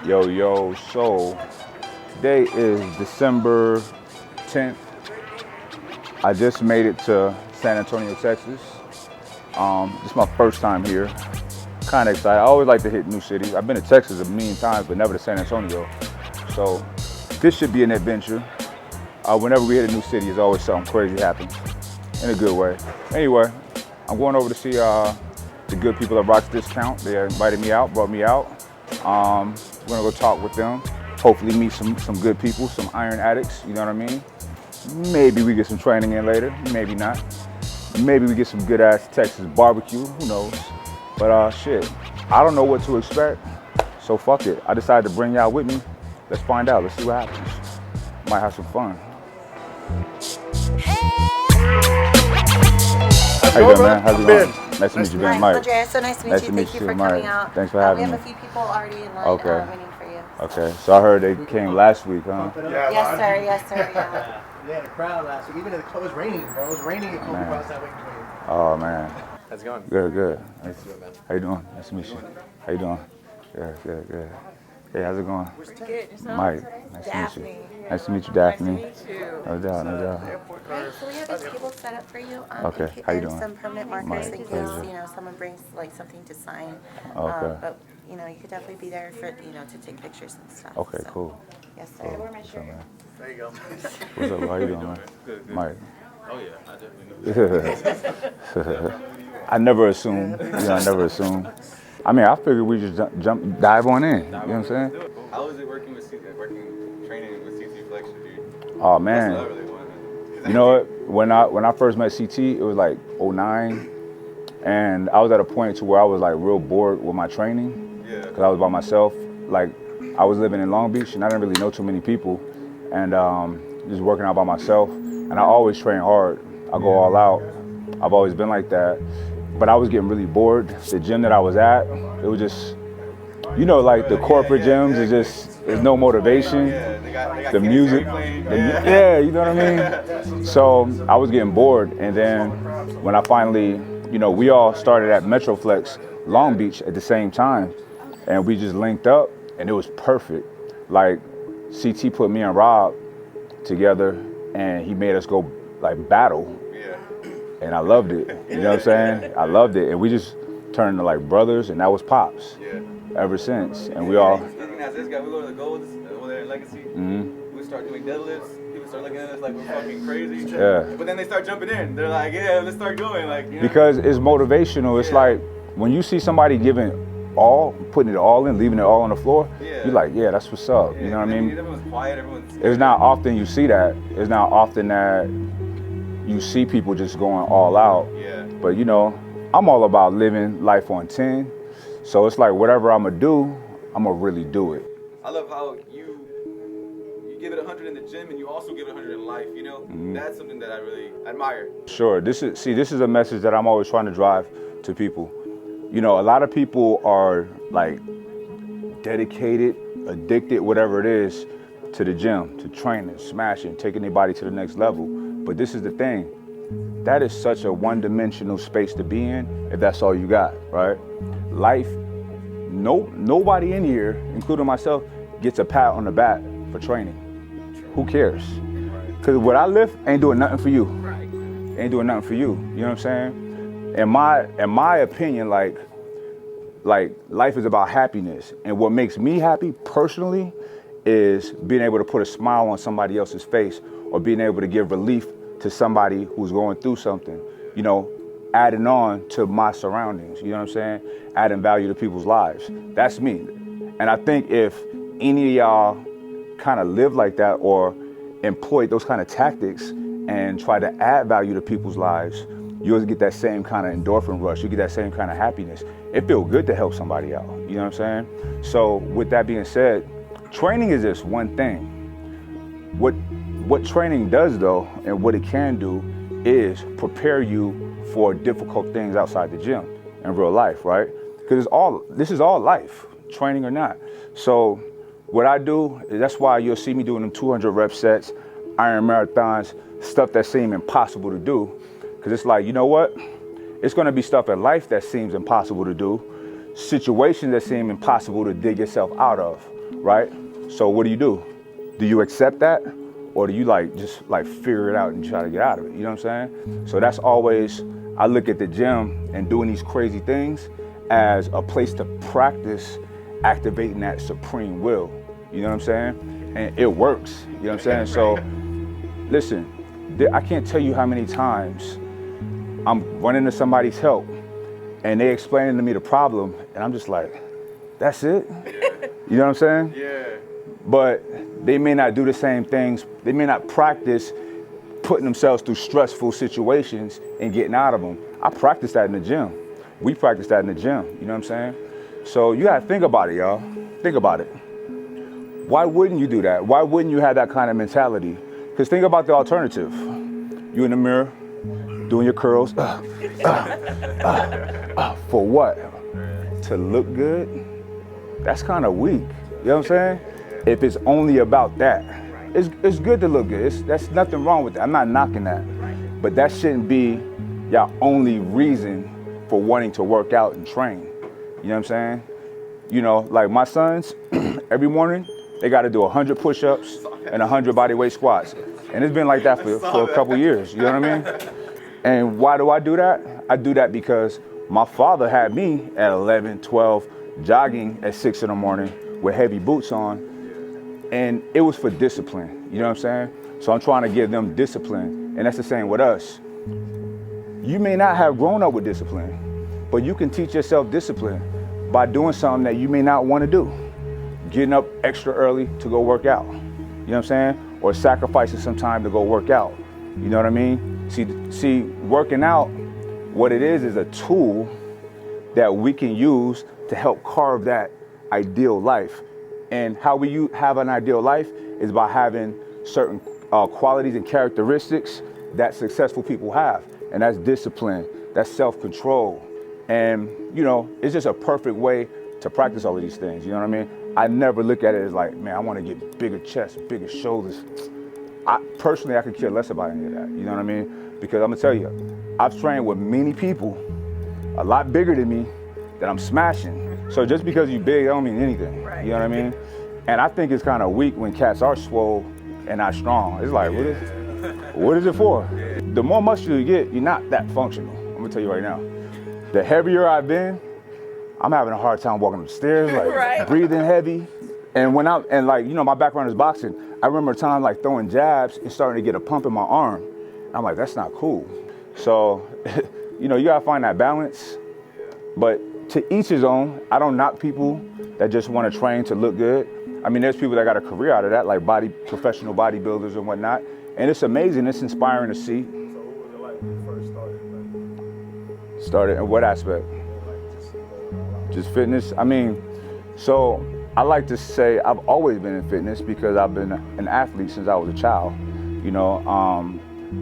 Yo, so today is December 10th. I just made it to San Antonio, Texas. This is my first time here. Kind of excited. I always like to hit new cities. I've been to Texas a million times, but never to San Antonio. So this should be an adventure. Whenever we hit a new city, there's always something crazy happens in a good way. Anyway, I'm going over to see the good people at Rock's Discount. They invited me out, brought me out. We're gonna go talk with them. Hopefully meet some good people, some iron addicts, you know what I mean? Maybe we get some training in later, maybe not. Maybe we get some good ass Texas barbecue, who knows? But shit, I don't know what to expect, so fuck it. I decided to bring y'all with me. Let's find out, let's see what happens. Might have some fun. How you doing, man? How's it going? Nice to meet you, Ben. Mike. Andrea, so nice to meet you. Thank you for coming out. Thanks for having me. We have a few people already in line waiting for you. Okay, so I heard they came last week, huh? Yes, sir, yeah. They had a crowd last week. Even it was raining, bro. It was raining at Kobe Cross that week. Oh, man. How's it going? Good. Nice to meet you, man. How you doing? Nice to meet you. How you doing? Good. Hey, how's it going? Good. Mike, nice Daphne. to meet you. Nice to meet you, Daphne. Nice to meet you. No doubt. Right, so we have a table set up for you. Okay, how you doing? And some permanent markers Mike, in case, pleasure. someone brings like something to sign. Okay. But, you could definitely be there for, to take pictures and stuff. Okay, so. cool. Yes, sir. Cool. What's up, man? There you go. What's up? How you doing, man? Good. Mike. Oh yeah, I definitely know. I never assume. I never assume. I mean, I figured we just dive on in. You know what I'm saying? How is it working training with CT flexion, dude? Oh man. That's what I really want, man. You know what? When I first met CT, it was like 09, and I was at a point to where I was like real bored with my training. Yeah. Because I was by myself. Like I was living in Long Beach, and I didn't really know too many people, and just working out by myself. And I always train hard. I go all out. I've always been like that. But I was getting really bored. The gym that I was at, it was just, like the corporate gyms, there's no motivation. They got the music, you know what I mean? So I was getting bored. And then when I finally, we all started at Metroflex Long Beach at the same time. And we just linked up and it was perfect. Like CT put me and Rob together and he made us go like battle. And I loved it. You know what I'm saying? I loved it. And we just turned to like brothers, and that was Pops. Yeah. Ever since. And we all. Even as this guy, we go to the Golds over there in Legacy. Mm-hmm. We start doing deadlifts. People start looking at us like we're fucking crazy. Yeah. But then they start jumping in. They're like, yeah, let's start going. Like, Because it's motivational. It's like when you see somebody giving all, putting it all in, leaving it all on the floor, you're like, yeah, that's what's up. You know what I mean? Everyone's quiet. It's not often you see that. It's not often that you see people just going all out. Yeah. But I'm all about living life on 10. So it's like whatever I'm gonna do, I'm gonna really do it. I love how you give it 100 in the gym and you also give it 100 in life, Mm-hmm. That's something that I really admire. Sure, this is a message that I'm always trying to drive to people. A lot of people are like dedicated, addicted, whatever it is, to the gym, to training, smashing, taking their body to the next level. But this is the thing, that is such a one-dimensional space to be in if that's all you got, right? Life, nobody in here, including myself, gets a pat on the back for training. Who cares? Because what I lift ain't doing nothing for you. Ain't doing nothing for you, you know what I'm saying? In my opinion, like life is about happiness. And what makes me happy personally is being able to put a smile on somebody else's face or being able to give relief to somebody who's going through something, adding on to my surroundings, you know what I'm saying? Adding value to people's lives. That's me. And I think if any of y'all kind of live like that or employ those kind of tactics and try to add value to people's lives, you'll get that same kind of endorphin rush. You get that same kind of happiness. It feels good to help somebody out, you know what I'm saying? So with that being said, training is just one thing. What training does though, and what it can do, is prepare you for difficult things outside the gym in real life, right? Because this is all life, training or not. So what I do, that's why you'll see me doing them 200 rep sets, iron marathons, stuff that seem impossible to do. Because it's like, you know what? It's gonna be stuff in life that seems impossible to do, situations that seem impossible to dig yourself out of, right? So what do? Do you accept that? Or do you just figure it out and try to get out of it? You know what I'm saying? So that's always, I look at the gym and doing these crazy things as a place to practice activating that supreme will. You know what I'm saying? And it works. You know what I'm saying? So listen, I can't tell you how many times I'm running to somebody's help and they explaining to me the problem and I'm just like, that's it? You know what I'm saying? Yeah. But they may not do the same things. They may not practice putting themselves through stressful situations and getting out of them. I practice that in the gym. We practice that in the gym. You know what I'm saying? So you gotta think about it, y'all. Think about it. Why wouldn't you do that? Why wouldn't you have that kind of mentality? Because think about the alternative. You in the mirror, doing your curls. For what? To look good? That's kind of weak. You know what I'm saying? If it's only about that. It's good to look good. That's nothing wrong with that. I'm not knocking that. But that shouldn't be your only reason for wanting to work out and train. You know what I'm saying? You know, like my sons, every morning, they got to do 100 push-ups and 100 bodyweight squats. And it's been like that for a couple years, you know what I mean? And why do I do that? I do that because my father had me at 11, 12, jogging at 6 in the morning with heavy boots on. And it was for discipline, you know what I'm saying? So I'm trying to give them discipline. And that's the same with us. You may not have grown up with discipline, but you can teach yourself discipline by doing something that you may not want to do. Getting up extra early to go work out, you know what I'm saying? Or sacrificing some time to go work out, you know what I mean? See, working out, what it is a tool that we can use to help carve that ideal life. And how we have an ideal life is by having certain qualities and characteristics that successful people have. And that's discipline, that's self-control. And, you know, it's just a perfect way to practice all of these things, you know what I mean? I never look at it as like, man, I want to get bigger chest, bigger shoulders. Personally, I could care less about any of that, you know what I mean? Because I'm gonna tell you, I've trained with many people a lot bigger than me that I'm smashing. So just because you're big, that don't mean anything, you know what I mean? And I think it's kind of weak when cats are swole and not strong. It's like, what is it for? The more muscular you get, you're not that functional. I'm gonna tell you right now. The heavier I've been, I'm having a hard time walking up the stairs, like breathing heavy. And like, you know, my background is boxing. I remember a time like throwing jabs and starting to get a pump in my arm. I'm like, that's not cool. So, you know, you gotta find that balance. But to each his own. I don't knock people that just want to train to look good. I mean, there's people that got a career out of that, like professional bodybuilders and whatnot. And it's amazing, it's inspiring to see. So what was it like when you first started? Started in what aspect? Just fitness? I mean, so I like to say I've always been in fitness because I've been an athlete since I was a child. You know,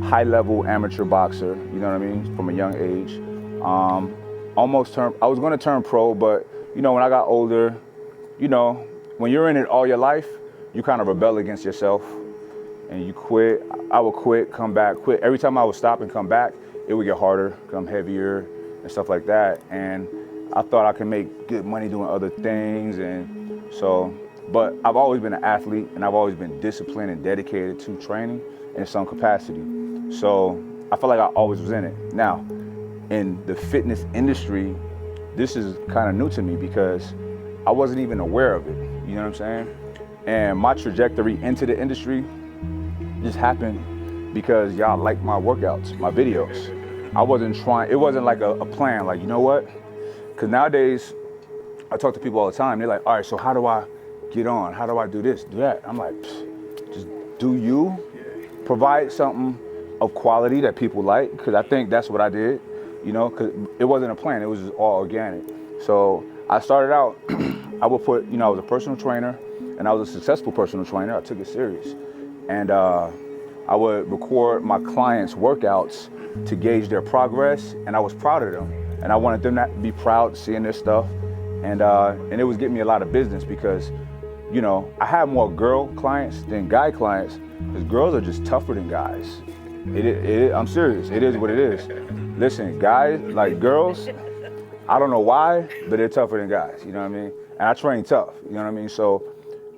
high level amateur boxer, you know what I mean, from a young age. I was gonna turn pro, but you know, when I got older, you know, when you're in it all your life, you kind of rebel against yourself and you quit. I would quit, come back, quit. Every time I would stop and come back, it would get harder, become heavier and stuff like that. And I thought I could make good money doing other things. And so, but I've always been an athlete and I've always been disciplined and dedicated to training in some capacity. So I feel like I always was in it. Now, in the fitness industry, this is kind of new to me because I wasn't even aware of it, you know what I'm saying? And my trajectory into the industry just happened because y'all liked my workouts, my videos. I wasn't trying, it wasn't like a plan, like, you know what? Because nowadays, I talk to people all the time, they're like, all right, so how do I get on? How do I do this, do that? I'm like, just do you, provide something of quality that people like, because I think that's what I did. You know, because it wasn't a plan, it was just all organic. So I started out, I would put, you know, I was a personal trainer and I was a successful personal trainer. I took it serious. And I would record my clients' workouts to gauge their progress, and I was proud of them. And I wanted them to be proud seeing their stuff. And it was getting me a lot of business because, you know, I have more girl clients than guy clients because girls are just tougher than guys. I'm serious, it is what it is. Listen, guys, like girls, I don't know why, but they're tougher than guys, you know what I mean? And I train tough, you know what I mean? So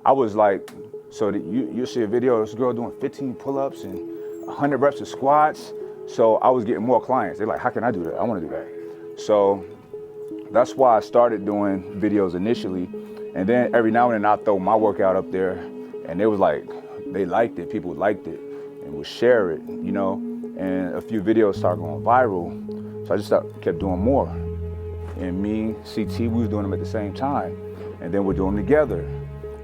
I was like, so that you see a video of this girl doing 15 pull-ups and 100 reps of squats. So I was getting more clients. They're like, how can I do that? I want to do that. So that's why I started doing videos initially. And then every now and then I'll throw my workout up there, and they was like, they liked it, people liked it, and would share it, you know? And a few videos started going viral. So I just kept doing more. And me, CT, we was doing them at the same time. And then we're doing them together.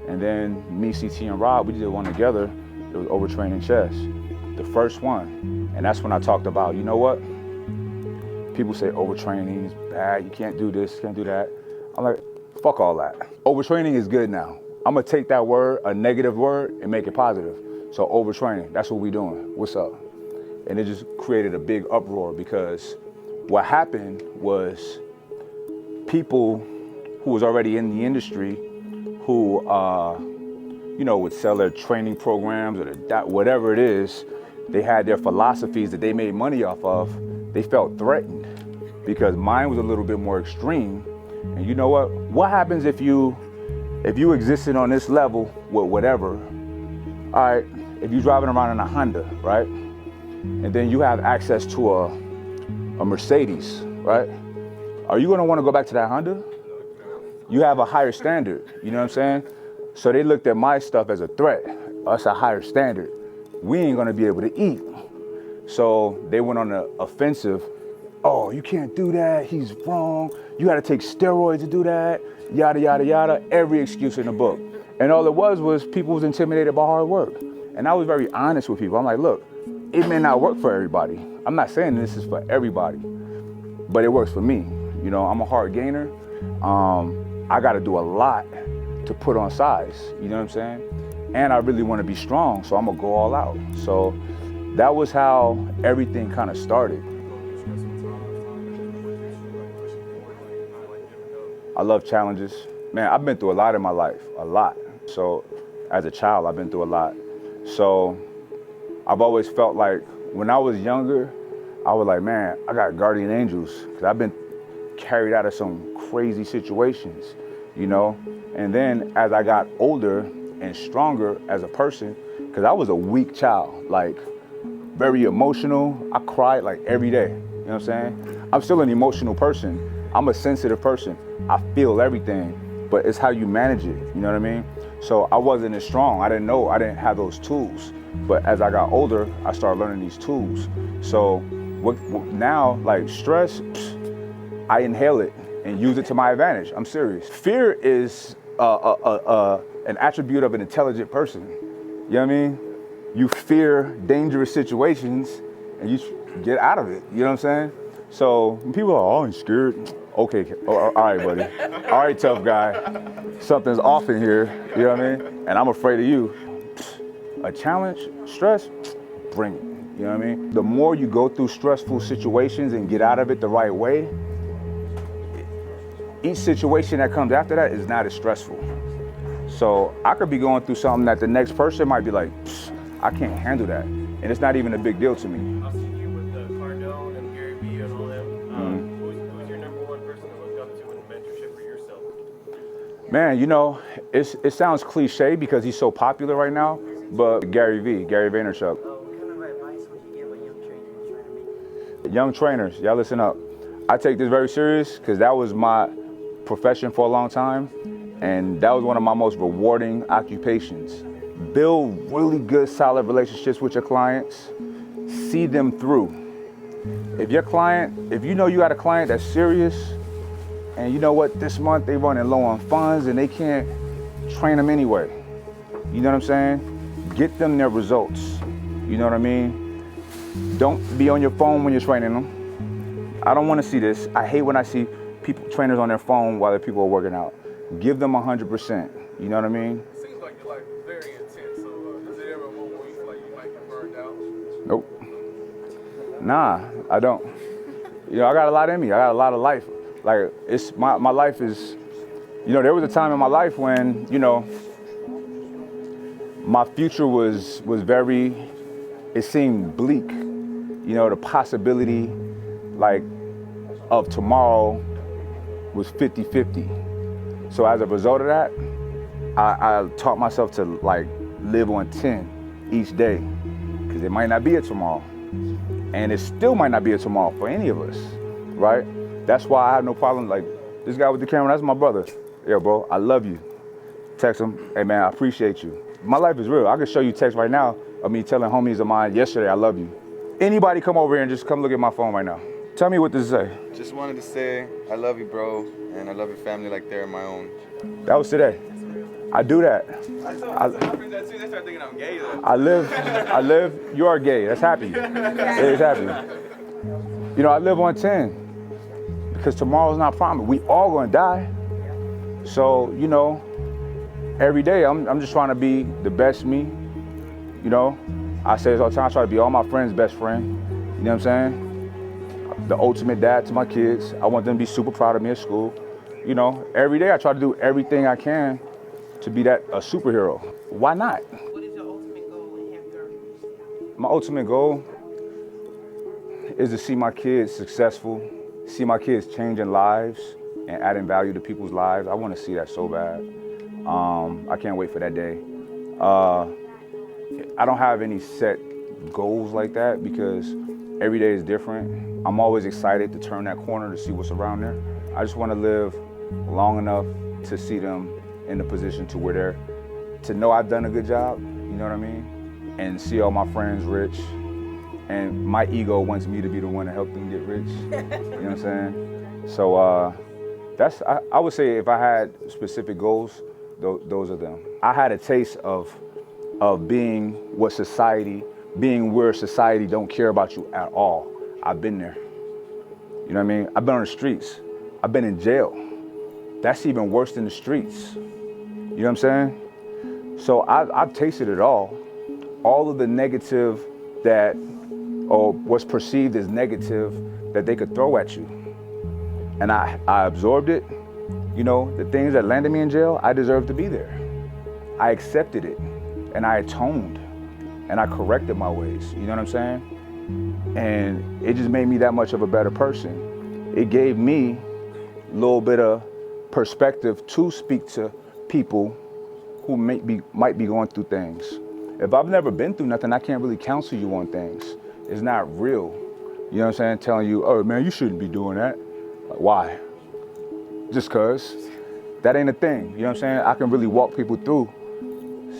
And then me, CT, and Rob, we did one together. It was overtraining chest, the first one. And that's when I talked about, you know what? People say overtraining is bad, you can't do this, can't do that. I'm like, fuck all that. Overtraining is good now. I'm gonna take that word, a negative word, and make it positive. So overtraining, that's what we doing. What's up? And it just created a big uproar because what happened was people who was already in the industry who, you know, would sell their training programs or whatever it is, they had their philosophies that they made money off of. They felt threatened because mine was a little bit more extreme. And you know what? What happens if you existed on this level with whatever? All right, if you're driving around in a Honda, right? And then you have access to a Mercedes, right? Are you gonna wanna go back to that Honda? You have a higher standard, you know what I'm saying? So they looked at my stuff as a threat. Us a higher standard. We ain't gonna be able to eat. So they went on the offensive. Oh, you can't do that, he's wrong. You gotta take steroids to do that, yada, yada, yada. Every excuse in the book. And all it was people was intimidated by hard work. And I was very honest with people. I'm like, look, it may not work for everybody. I'm not saying this is for everybody, but it works for me. You know, I'm a hard gainer. I gotta do a lot to put on size, you know what I'm saying? And I really wanna be strong, so I'm gonna go all out. So that was how everything kind of started. I love challenges. Man, I've been through a lot in my life, a lot. So as a child, I've been through a lot. So I've always felt like when I was younger, I was like, man, I got guardian angels, because I've been carried out of some crazy situations, you know? And then as I got older and stronger as a person, because I was a weak child, like very emotional. I cried like every day, you know what I'm saying? I'm still an emotional person. I'm a sensitive person. I feel everything, but it's how you manage it, you know what I mean? So I wasn't as strong. I didn't know, I didn't have those tools. But as I got older, I started learning these tools. So now, like stress, I inhale it and use it to my advantage. I'm serious. Fear is an attribute of an intelligent person. You know what I mean? You fear dangerous situations and you get out of it. You know what I'm saying? So when people are, oh, I'm scared. Okay, all right, buddy. All right, tough guy. Something's off in here, you know what I mean? And I'm afraid of you. A challenge, stress, bring it, you know what I mean? The more you go through stressful situations and get out of it the right way, each situation that comes after that is not as stressful. So I could be going through something that the next person might be like, I can't handle that. And it's not even a big deal to me. I've seen you with Cardone and Gary Vee and all them. Who's your number one person to look up to in mentorship for yourself? Man, you know, it sounds cliche because he's so popular right now, but Gary Vaynerchuk. What kind of advice would you give a young trainer who's trying to make it? Young trainers, y'all listen up. I take this very serious because that was my profession for a long time, and that was one of my most rewarding occupations. Build really good, solid relationships with your clients. See them through. If you know you got a client that's serious, and you know what, this month they running low on funds and they can't train them anyway. You know what I'm saying? Get them their results. You know what I mean? Don't be on your phone when you're training them. I don't want to see this. I hate when I see trainers on their phone while the people are working out. Give them 100%. You know what I mean? Seems like your life is very intense. So is there ever a moment where you feel like you might get burned out? Nope. Nah, I don't. You know, I got a lot in me. I got a lot of life. Like, it's my life is, you know, there was a time in my life when, you know, my future was very, it seemed bleak. You know, the possibility, like, of tomorrow was 50-50. So as a result of that, I taught myself to like live on 10 each day, because it might not be a tomorrow. And it still might not be a tomorrow for any of us, right? That's why I have no problem, like, this guy with the camera, that's my brother. Yeah, bro, I love you. Text him, hey man, I appreciate you. My life is real. I can show you text right now of me telling homies of mine yesterday, I love you. Anybody come over here and just come look at my phone right now. Tell me what this say. Just wanted to say, I love you, bro, and I love your family like they're my own. That was today. I do that. I told my friends that too. They start thinking I'm gay though. I live, you are gay, that's happy. It is happy. You know, I live on 10 because tomorrow's not promised. We all gonna die. So, you know, every day I'm just trying to be the best me, you know? I say this all the time, I try to be all my friends' best friend, you know what I'm saying? The ultimate dad to my kids. I want them to be super proud of me at school. You know, every day I try to do everything I can to be a superhero. Why not? What is your ultimate goal and have you earned? My ultimate goal is to see my kids successful, see my kids changing lives and adding value to people's lives. I want to see that so bad. I can't wait for that day. I don't have any set goals like that because every day is different. I'm always excited to turn that corner to see what's around there. I just want to live long enough to see them in the position to where to know I've done a good job, you know what I mean? And see all my friends rich. And my ego wants me to be the one to help them get rich, you know what I'm saying? So I would say if I had specific goals, those are them. I had a taste of being where society don't care about you at all. I've been there. You know what I mean? I've been on the streets. I've been in jail. That's even worse than the streets. You know what I'm saying? So I've tasted it all. All of the negative or what's perceived as negative that they could throw at you. And I absorbed it. You know, the things that landed me in jail, I deserved to be there. I accepted it and I atoned and I corrected my ways. You know what I'm saying? And it just made me that much of a better person. It gave me a little bit of perspective to speak to people who might be going through things. If I've never been through nothing, I can't really counsel you on things. It's not real. You know what I'm saying? Telling you, oh man, you shouldn't be doing that. Why? Just cause. That ain't a thing. You know what I'm saying? I can really walk people through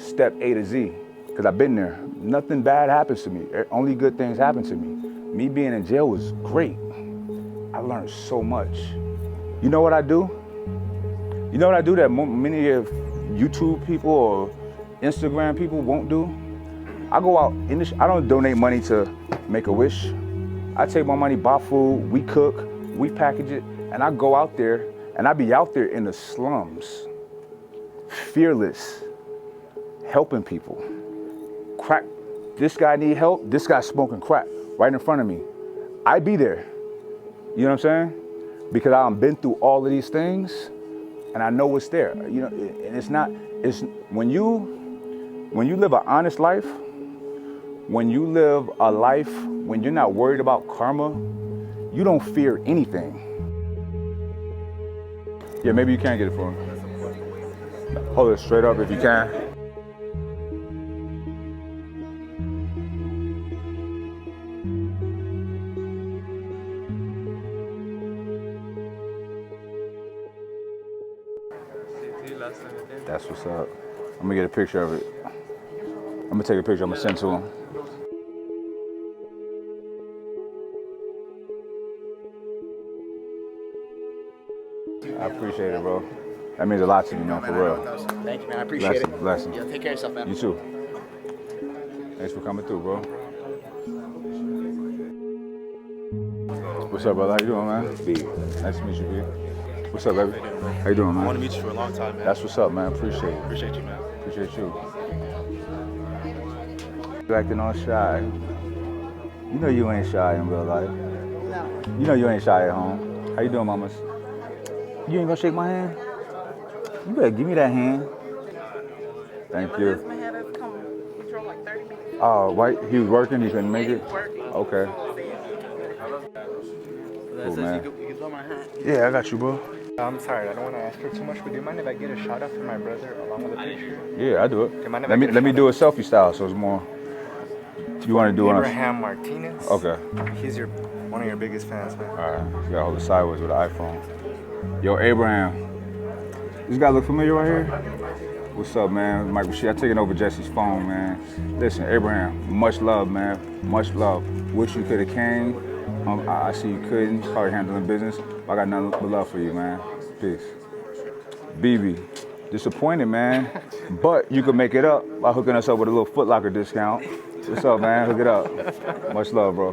step A to Z, because I've been there. Nothing bad happens to me. Only good things happen to me. Me being in jail was great. I learned so much. You know what I do? You know what I do that many of YouTube people or Instagram people won't do? I go out, I don't donate money to Make-A-Wish. I take my money, buy food, we cook, we package it, and I go out there, and I be out there in the slums, fearless, helping people. Crack, this guy need help, this guy's smoking crack right in front of me. I be there, you know what I'm saying? Because I've been through all of these things, and I know what's there. You know, and it's when you live an honest life, when you live a life when you're not worried about karma, you don't fear anything. Yeah, maybe you can get it for him. Hold it straight up if you can. That's what's up. I'm gonna get a picture of it. I'm gonna take a picture, I'm gonna send to him. I appreciate it, bro. That means a lot to me, man, for real. Thank you, man. I appreciate it. Blessing. Yeah, take care of yourself, man. You too. Thanks for coming through, bro. What's up, brother? How you doing, man? B. Nice to meet you, B. What's up, baby? How you doing, man? I want to meet you for a long time, man. That's what's up, man. Appreciate it. Appreciate you, man. Appreciate you. You acting all shy. You know you ain't shy in real life. No. You know you ain't shy at home. How you doing, mamas? You ain't gonna shake my hand? You better give me that hand. Thank My you. husband had us come. We drove like 30 minutes. Oh, right. He was working. He couldn't make He it. was working. Okay. So, Cool, man. You can throw my hat. Yeah, I got you, bro. I'm sorry, I don't want to ask for too much, but do you mind if I get a shout out for my brother along with a picture? Yeah, I do it. you mind if Let I me get a let me shout do a selfie style, so it's more. You want to do it? Abraham Martinez. Okay. He's one of your biggest fans, man. All right. You gotta hold it sideways with the iPhone. Yo, Abraham. This guy look familiar right here? What's up, man? Mike Rashid. I'm taking over Jesse's phone, man. Listen, Abraham, much love, man. Much love. Wish you could have came. I see you couldn't. Probably handling business. I got nothing but love for you, man. Peace. BB, disappointed, man. But you can make it up by hooking us up with a little Foot Locker discount. What's up, man? Hook it up. Much love, bro.